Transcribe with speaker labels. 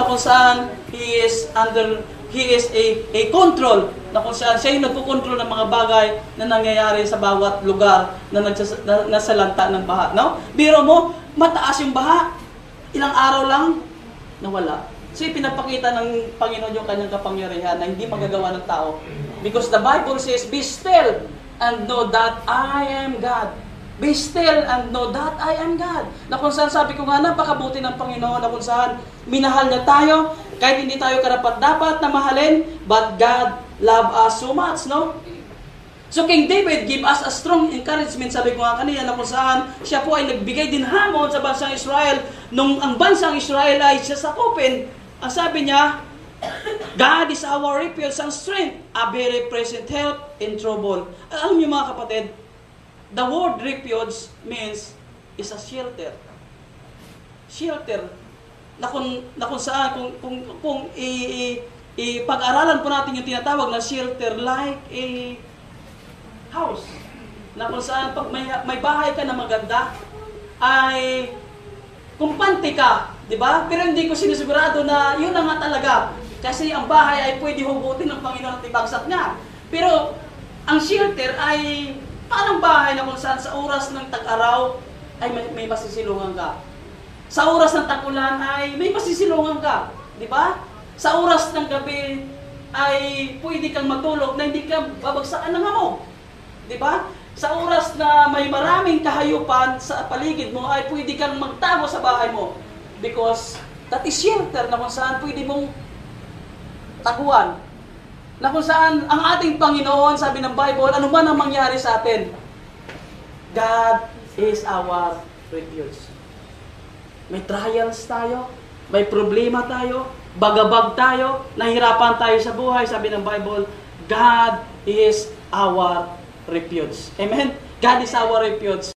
Speaker 1: na kung saan He is a control, na kung saan siya yung nagkukontrol ng mga bagay na nangyayari sa bawat lugar na nasalanta ng baha. No? Biro mo, mataas yung baha, ilang araw lang, nawala. So, pinapakita ng Panginoon yung kanyang kapangyarihan na hindi magagawa ng tao. Because the Bible says, be still and know that I am God. Be still and know that I am God. Na kung saan sabi ko nga, napakabuti ng Panginoon, na kung saan minahal niya tayo, kahit hindi tayo karapat-dapat na mahalin, but God loved us so much, no? So King David give us a strong encouragement, sabi ko nga kanina, na kung saan siya po ay nagbigay din hamon sa bansang Israel, nung ang bansang Israel ay sasakupin, ang sabi niya, God is our refuge and strength, a very present help in trouble. Alam niyo mga kapatid, the word refuge means is a shelter. Shelter. Na kung saan, kung pag-aralan po natin yung tinatawag na shelter like a house. Na kung saan, pag may bahay ka na maganda, ay kumpante ka, di ba? Pero hindi ko sinisigurado na yun na nga talaga. Kasi ang bahay ay pwede hugutin ng Panginoon at ibagsak niya. Pero ang shelter ay parang bahay na kung saan sa oras ng tag-araw ay may masisilungan ka. Sa oras ng tag-ulan ay may masisilungan ka. Di ba? Sa oras ng gabi ay pwede kang matulog na hindi ka babagsakan ng hamog. Di ba? Sa oras na may maraming kahayupan sa paligid mo ay pwede kang magtago sa bahay mo. Because that is shelter na kung saan pwede mong taguan. Na kung saan ang ating Panginoon, sabi ng Bible, ano man ang mangyari sa atin, God is our refuge. May trials tayo, may problema tayo, bagabag tayo, nahirapan tayo sa buhay, sabi ng Bible, God is our refuge. Amen? God is our refuge.